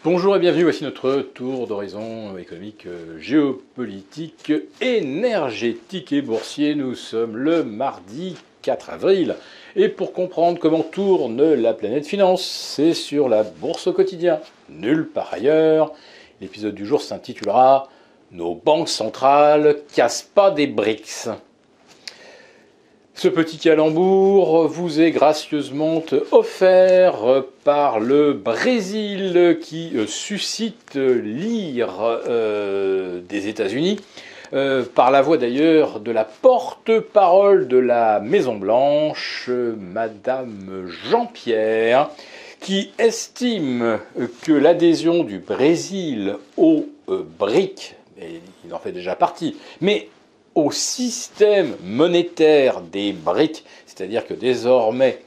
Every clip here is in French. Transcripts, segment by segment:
Bonjour et bienvenue, voici notre tour d'horizon économique, géopolitique, énergétique et boursier. Nous sommes le mardi 4 avril. Et pour comprendre comment tourne la planète finance, c'est sur la bourse au quotidien, nulle part ailleurs. L'épisode du jour s'intitulera « Nos banques centrales cassent pas des BRICS ». Ce petit calembour vous est gracieusement offert par le Brésil qui suscite l'ire des États-Unis, par la voix d'ailleurs de la porte-parole de la Maison-Blanche, Madame Jean-Pierre, qui estime que l'adhésion du Brésil au BRIC, et il en fait déjà partie, mais au système monétaire des BRIC, c'est-à-dire que désormais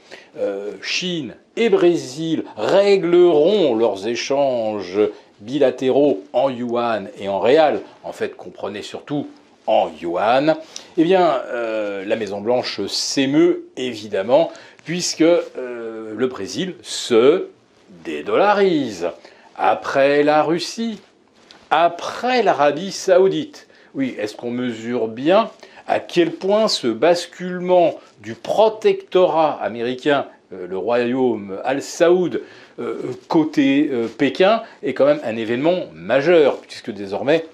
Chine et Brésil régleront leurs échanges bilatéraux en yuan et en réal, en fait comprenez surtout en yuan, eh bien la Maison-Blanche s'émeut évidemment puisque le Brésil se dédollarise. Après la Russie, après l'Arabie Saoudite. Oui, est-ce qu'on mesure bien à quel point ce basculement du protectorat américain, le royaume Al-Saoud, côté Pékin, est quand même un événement majeur, puisque désormais,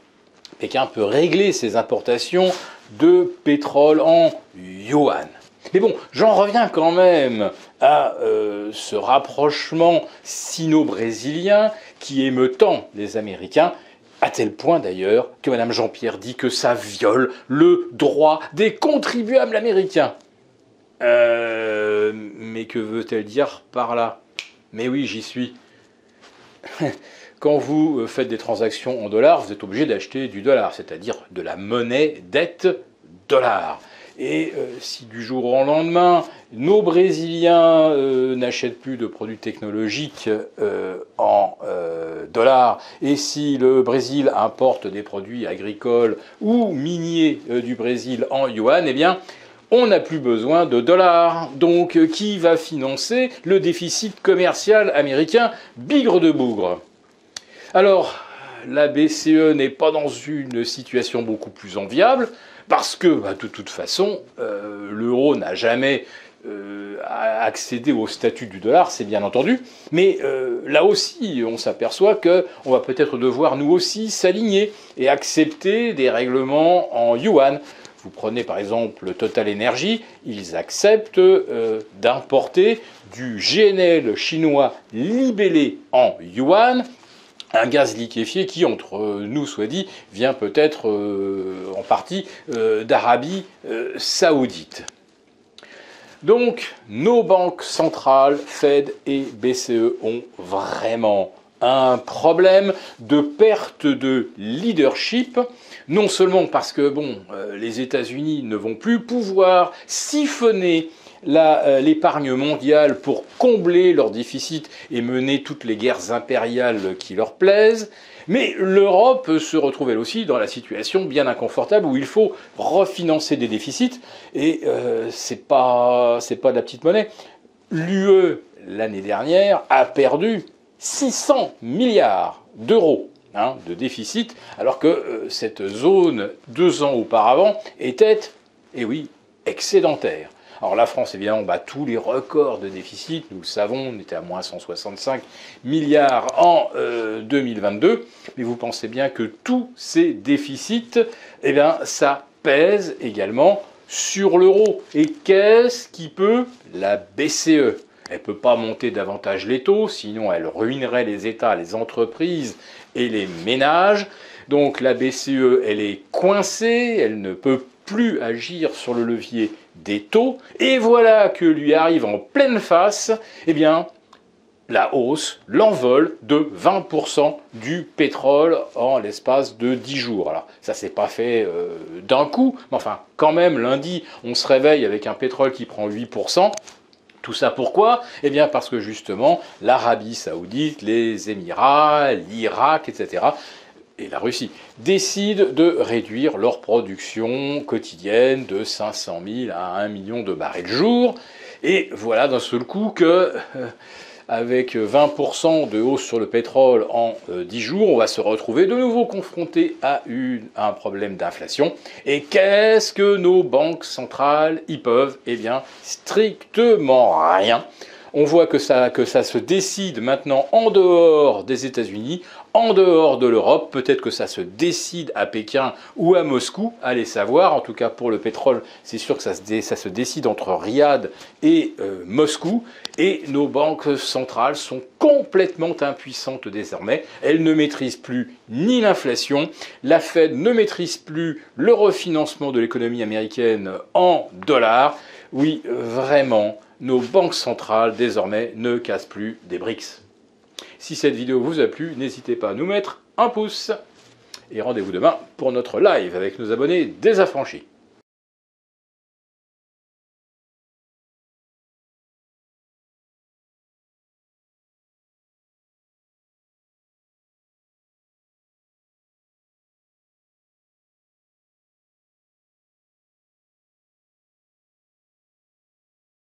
Pékin peut régler ses importations de pétrole en yuan. Mais bon, j'en reviens quand même à ce rapprochement sino-brésilien qui émeut tant les Américains, à tel point d'ailleurs que Mme Jean-Pierre dit que ça viole le droit des contribuables américains. Mais que veut-elle dire par là? Mais oui, j'y suis. Quand vous faites des transactions en dollars, vous êtes obligé d'acheter du dollar, c'est-à-dire de la monnaie dette dollar. Et si du jour au lendemain, nos Brésiliens n'achètent plus de produits technologiques en dollars, et si le Brésil importe des produits agricoles ou miniers du Brésil en yuan, eh bien, on n'a plus besoin de dollars. Donc, qui va financer le déficit commercial américain bigre de bougre? Alors, la BCE n'est pas dans une situation beaucoup plus enviable, parce que, de toute façon, l'euro n'a jamais accédé au statut du dollar, c'est bien entendu. Mais là aussi, on s'aperçoit qu'on va peut-être devoir, nous aussi, s'aligner et accepter des règlements en yuan. Vous prenez par exemple Total Energy, ils acceptent d'importer du GNL chinois libellé en yuan, un gaz liquéfié qui, entre nous soit dit, vient peut-être en partie d'Arabie saoudite. Donc, nos banques centrales, Fed et BCE, ont vraiment un problème de perte de leadership, non seulement parce que les États-Unis ne vont plus pouvoir siphonner l'épargne mondiale pour combler leur déficit et mener toutes les guerres impériales qui leur plaisent, mais l'Europe se retrouve elle aussi dans la situation bien inconfortable où il faut refinancer des déficits, et c'est pas de la petite monnaie. L'UE, l'année dernière, a perdu 600 milliards d'euros de déficit, alors que cette zone, 2 ans auparavant, était, eh oui, excédentaire. Alors la France, évidemment, bat tous les records de déficit, nous le savons, on était à moins 165 milliards en 2022, mais vous pensez bien que tous ces déficits, eh bien, ça pèse également sur l'euro. Et qu'est-ce qui peut? La BCE. Elle ne peut pas monter davantage les taux, sinon elle ruinerait les États, les entreprises et les ménages. Donc la BCE, elle est coincée, elle ne peut plus agir sur le levier des taux, et voilà que lui arrive en pleine face, eh bien, la hausse, l'envol de 20% du pétrole en l'espace de 10 jours. Alors, ça s'est pas fait d'un coup, mais enfin, quand même, lundi, on se réveille avec un pétrole qui prend 8%. Tout ça pourquoi? Eh bien parce que justement, l'Arabie Saoudite, les Émirats, l'Irak, etc., et la Russie décident de réduire leur production quotidienne de 500 000 à 1 million de barils jour. Et voilà d'un seul coup que avec 20% de hausse sur le pétrole en 10 jours, on va se retrouver de nouveau confronté à un problème d'inflation. Et qu'est-ce que nos banques centrales y peuvent? Eh bien, strictement rien. On voit que ça se décide maintenant en dehors des États-Unis, en dehors de l'Europe. Peut-être que ça se décide à Pékin ou à Moscou, allez savoir. En tout cas, pour le pétrole, c'est sûr que ça se décide entre Riyad et Moscou. Et nos banques centrales sont complètement impuissantes désormais. Elles ne maîtrisent plus ni l'inflation, la Fed ne maîtrise plus le refinancement de l'économie américaine en dollars. Oui, vraiment, nos banques centrales, désormais, ne cassent plus des briques. Si cette vidéo vous a plu, n'hésitez pas à nous mettre un pouce. Et rendez-vous demain pour notre live avec nos abonnés désaffranchis.